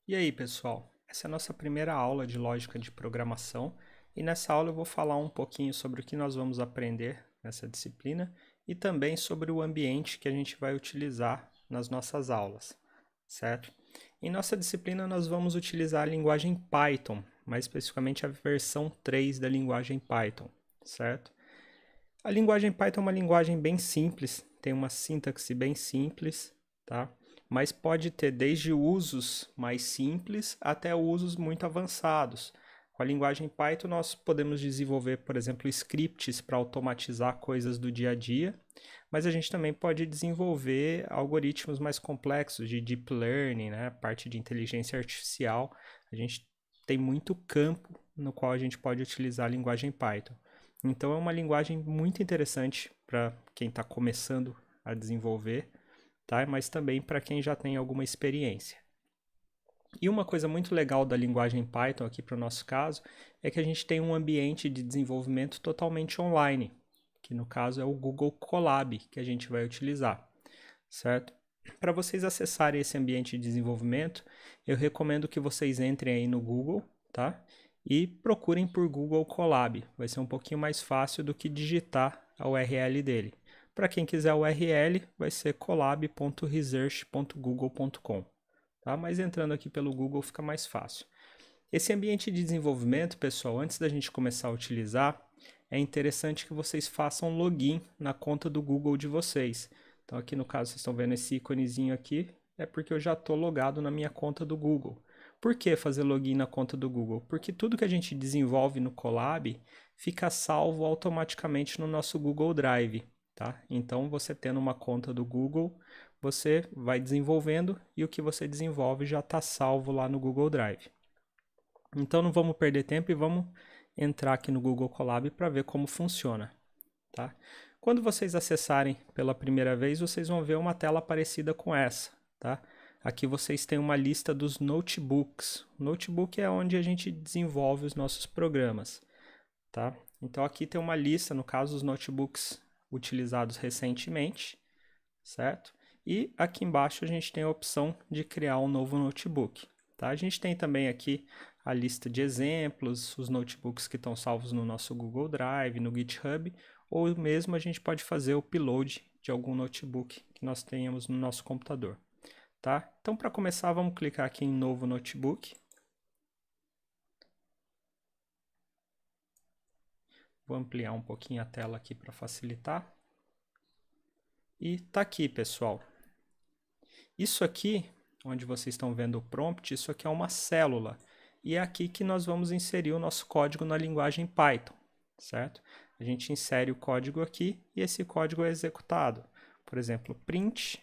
E aí, pessoal? Essa é a nossa primeira aula de lógica de programação e nessa aula eu vou falar um pouquinho sobre o que nós vamos aprender nessa disciplina e também sobre o ambiente que a gente vai utilizar nas nossas aulas, certo? Em nossa disciplina nós vamos utilizar a linguagem Python, mais especificamente a versão 3 da linguagem Python, certo? A linguagem Python é uma linguagem bem simples, tem uma sintaxe bem simples, tá? Mas pode ter desde usos mais simples até usos muito avançados. Com a linguagem Python nós podemos desenvolver, por exemplo, scripts para automatizar coisas do dia a dia, mas a gente também pode desenvolver algoritmos mais complexos de deep learning, né? Parte de inteligência artificial. A gente tem muito campo no qual a gente pode utilizar a linguagem Python. Então é uma linguagem muito interessante para quem está começando a desenvolver, tá? Mas também para quem já tem alguma experiência. E uma coisa muito legal da linguagem Python aqui para o nosso caso é que a gente tem um ambiente de desenvolvimento totalmente online, que no caso é o Google Colab que a gente vai utilizar, certo? Para vocês acessarem esse ambiente de desenvolvimento, eu recomendo que vocês entrem aí no Google, tá? E procurem por Google Colab. Vai ser um pouquinho mais fácil do que digitar a URL dele. Para quem quiser a URL, vai ser colab.research.google.com. Tá? Mas entrando aqui pelo Google fica mais fácil. Esse ambiente de desenvolvimento, pessoal, antes da gente começar a utilizar, é interessante que vocês façam login na conta do Google de vocês. Então aqui no caso vocês estão vendo esse íconezinho aqui, é porque eu já estou logado na minha conta do Google. Por que fazer login na conta do Google? Porque tudo que a gente desenvolve no Colab fica salvo automaticamente no nosso Google Drive. Tá? Então você tendo uma conta do Google, você vai desenvolvendo e o que você desenvolve já está salvo lá no Google Drive. Então não vamos perder tempo e vamos entrar aqui no Google Colab para ver como funciona. Tá? Quando vocês acessarem pela primeira vez, vocês vão ver uma tela parecida com essa. Tá? Aqui vocês têm uma lista dos notebooks. O notebook é onde a gente desenvolve os nossos programas. Tá? Então aqui tem uma lista, no caso, os notebooks utilizados recentemente, certo? E aqui embaixo a gente tem a opção de criar um novo notebook. Tá? A gente tem também aqui a lista de exemplos, os notebooks que estão salvos no nosso Google Drive, no GitHub, ou mesmo a gente pode fazer o upload de algum notebook que nós tenhamos no nosso computador. Tá? Então, para começar, vamos clicar aqui em Novo Notebook. Vou ampliar um pouquinho a tela aqui para facilitar. E tá aqui, pessoal. Isso aqui, onde vocês estão vendo o prompt, isso aqui é uma célula. E é aqui que nós vamos inserir o nosso código na linguagem Python, certo? A gente insere o código aqui e esse código é executado. Por exemplo, print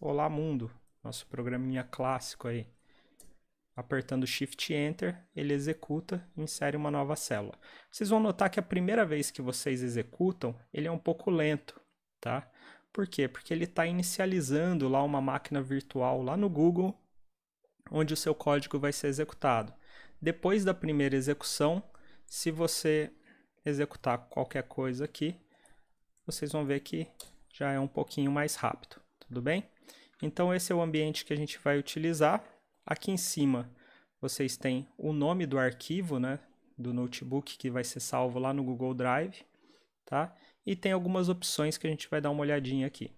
Olá Mundo, nosso programinha clássico aí. Apertando Shift Enter, ele executa e insere uma nova célula. Vocês vão notar que a primeira vez que vocês executam, ele é um pouco lento, tá? Por quê? Porque ele está inicializando lá uma máquina virtual lá no Google, onde o seu código vai ser executado. Depois da primeira execução, se você executar qualquer coisa aqui, vocês vão ver que já é um pouquinho mais rápido, tudo bem? Então esse é o ambiente que a gente vai utilizar. Aqui em cima vocês têm o nome do arquivo, né, do notebook que vai ser salvo lá no Google Drive, tá? E tem algumas opções que a gente vai dar uma olhadinha aqui.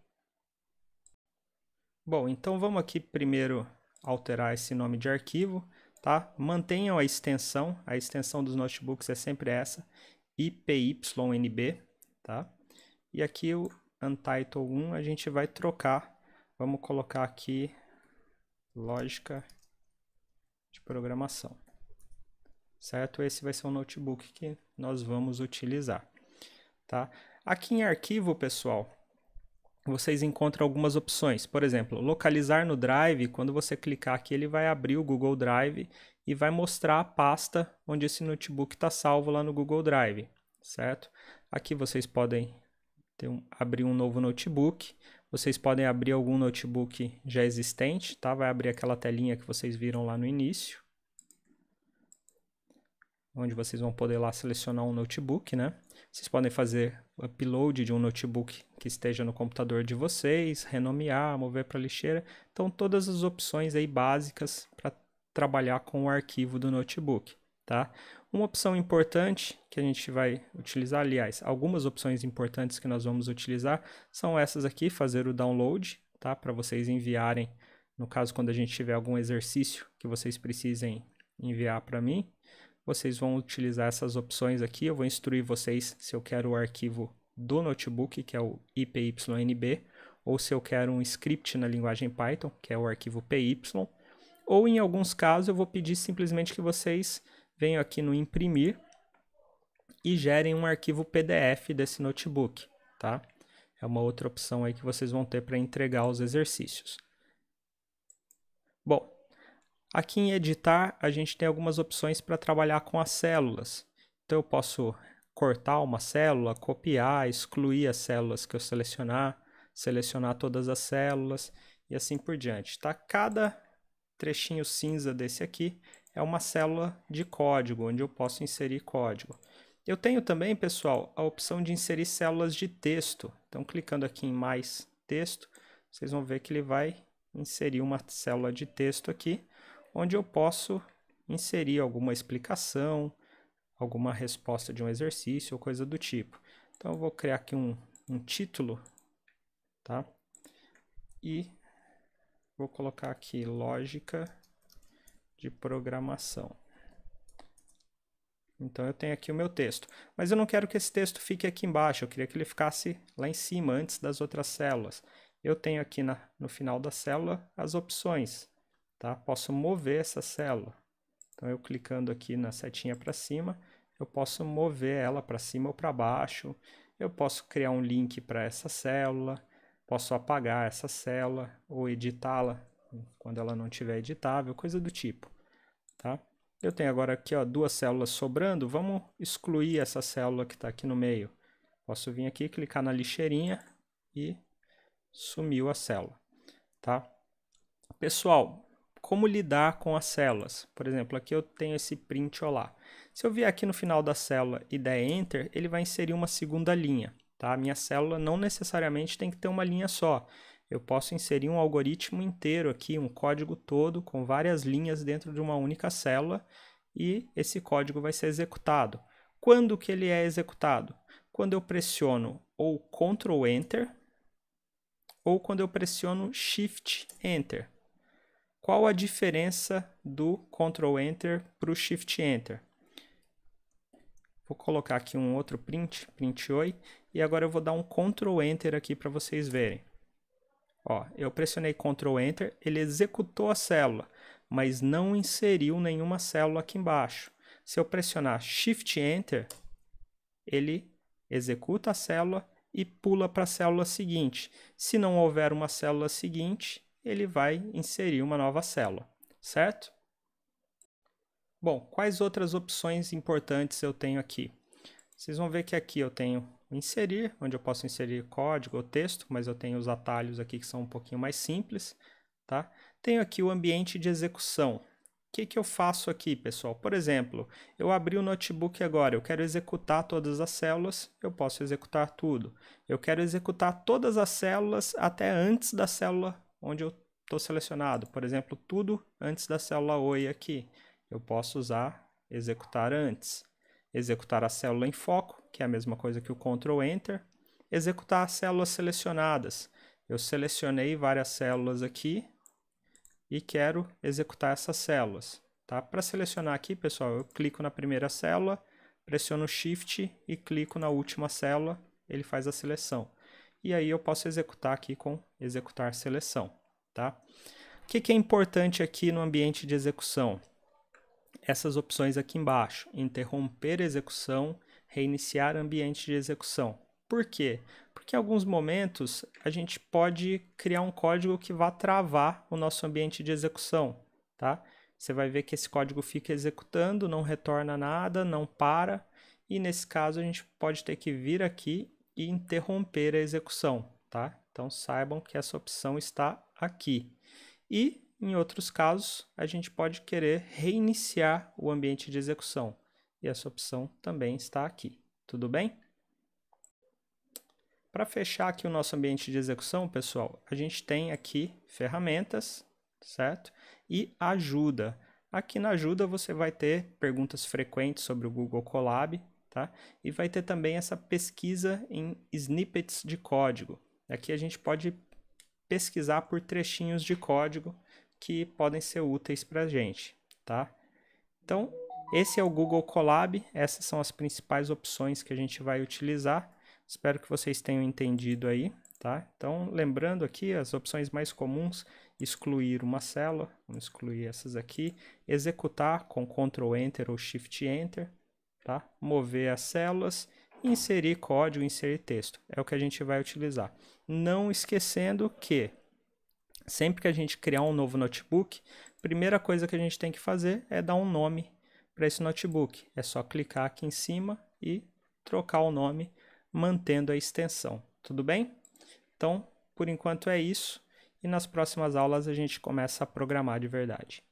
Bom, então vamos aqui primeiro alterar esse nome de arquivo, tá? Mantenham a extensão dos notebooks é sempre essa, IPYNB, tá? E aqui o Untitled 1 a gente vai trocar, vamos colocar aqui lógica de programação, certo? Esse vai ser o notebook que nós vamos utilizar, tá? Aqui em arquivo, pessoal, vocês encontram algumas opções. Por exemplo, localizar no Drive, quando você clicar aqui, ele vai abrir o Google Drive e vai mostrar a pasta onde esse notebook está salvo lá no Google Drive, certo? Aqui vocês podem abrir um novo notebook. Vocês podem abrir algum notebook já existente, tá? Vai abrir aquela telinha que vocês viram lá no início. onde vocês vão poder lá selecionar um notebook, né? Vocês podem fazer o upload de um notebook que esteja no computador de vocês, renomear, mover para a lixeira. Então, todas as opções aí básicas para trabalhar com o arquivo do notebook, tá? Uma opção importante que a gente vai utilizar, aliás, algumas opções importantes que nós vamos utilizar são essas aqui, fazer o download, tá? Para vocês enviarem, no caso, quando a gente tiver algum exercício que vocês precisem enviar para mim, vocês vão utilizar essas opções aqui. Eu vou instruir vocês se eu quero o arquivo do notebook, que é o IPYNB, ou se eu quero um script na linguagem Python, que é o arquivo PY, ou em alguns casos eu vou pedir simplesmente que vocês venham aqui no imprimir e gerem um arquivo PDF desse notebook, tá? É uma outra opção aí que vocês vão ter para entregar os exercícios. Bom, aqui em editar, a gente tem algumas opções para trabalhar com as células. Então, eu posso cortar uma célula, copiar, excluir as células que eu selecionar, selecionar todas as células e assim por diante. Tá? Cada trechinho cinza desse aqui é uma célula de código, onde eu posso inserir código. Eu tenho também, pessoal, a opção de inserir células de texto. Então, clicando aqui em mais texto, vocês vão ver que ele vai inserir uma célula de texto aqui, onde eu posso inserir alguma explicação, alguma resposta de um exercício ou coisa do tipo. Então, eu vou criar aqui um título, tá? E vou colocar aqui lógica de programação. Então, eu tenho aqui o meu texto. Mas eu não quero que esse texto fique aqui embaixo, eu queria que ele ficasse lá em cima, antes das outras células. Eu tenho aqui no final da célula as opções. Tá? Posso mover essa célula. Então, eu clicando aqui na setinha para cima, eu posso mover ela para cima ou para baixo. Eu posso criar um link para essa célula, posso apagar essa célula ou editá-la quando ela não estiver editável, coisa do tipo. Tá? Eu tenho agora aqui duas células sobrando, vamos excluir essa célula que está aqui no meio. Posso vir aqui, clicar na lixeirinha e sumiu a célula. Tá? Pessoal, como lidar com as células? Por exemplo, aqui eu tenho esse print olá. Se eu vier aqui no final da célula e der Enter, ele vai inserir uma segunda linha. Tá? A minha célula não necessariamente tem que ter uma linha só. Eu posso inserir um algoritmo inteiro aqui, um código todo, com várias linhas dentro de uma única célula, e esse código vai ser executado. Quando que ele é executado? Quando eu pressiono ou Ctrl Enter, ou quando eu pressiono Shift Enter. Qual a diferença do Ctrl Enter para o Shift Enter? Vou colocar aqui um outro print oi, e agora eu vou dar um Ctrl Enter aqui para vocês verem. Ó, eu pressionei Ctrl Enter, ele executou a célula, mas não inseriu nenhuma célula aqui embaixo. Se eu pressionar Shift Enter, ele executa a célula e pula para a célula seguinte. Se não houver uma célula seguinte, ele vai inserir uma nova célula, certo? Bom, quais outras opções importantes eu tenho aqui? Vocês vão ver que aqui eu tenho inserir, onde eu posso inserir código ou texto, mas eu tenho os atalhos aqui que são um pouquinho mais simples, tá? Tenho aqui o ambiente de execução. O que eu faço aqui, pessoal? Por exemplo, eu abri o notebook agora, eu quero executar todas as células, eu posso executar tudo. Eu quero executar todas as células até antes da célula onde eu estou selecionado. Por exemplo, tudo antes da célula Oi aqui. Eu posso usar executar antes. Executar a célula em foco, que é a mesma coisa que o Ctrl Enter. Executar as células selecionadas. Eu selecionei várias células aqui e quero executar essas células. Tá? Para selecionar aqui, pessoal, eu clico na primeira célula, pressiono Shift e clico na última célula, ele faz a seleção. E aí eu posso executar aqui com executar seleção. Tá? O que é importante aqui no ambiente de execução? Essas opções aqui embaixo, interromper a execução, reiniciar ambiente de execução. Por quê? Porque em alguns momentos a gente pode criar um código que vá travar o nosso ambiente de execução, tá? Você vai ver que esse código fica executando, não retorna nada, não para, e nesse caso a gente pode ter que vir aqui e interromper a execução, tá? Então saibam que essa opção está aqui. E em outros casos, a gente pode querer reiniciar o ambiente de execução. e essa opção também está aqui. Tudo bem? Para fechar aqui o nosso ambiente de execução, pessoal, a gente tem aqui ferramentas, certo? E ajuda. Aqui na ajuda você vai ter perguntas frequentes sobre o Google Colab, tá? E vai ter também essa pesquisa em snippets de código. Aqui a gente pode pesquisar por trechinhos de código que podem ser úteis para a gente, tá? Então, esse é o Google Colab, essas são as principais opções que a gente vai utilizar. Espero que vocês tenham entendido aí, tá? Então, lembrando aqui as opções mais comuns: excluir uma célula, vamos excluir essas aqui, executar com Ctrl Enter ou Shift Enter, tá? Mover as células, inserir código, inserir texto, é o que a gente vai utilizar. Não esquecendo que sempre que a gente criar um novo notebook, a primeira coisa que a gente tem que fazer é dar um nome para esse notebook. É só clicar aqui em cima e trocar o nome, mantendo a extensão. Tudo bem? Então, por enquanto é isso. E nas próximas aulas a gente começa a programar de verdade.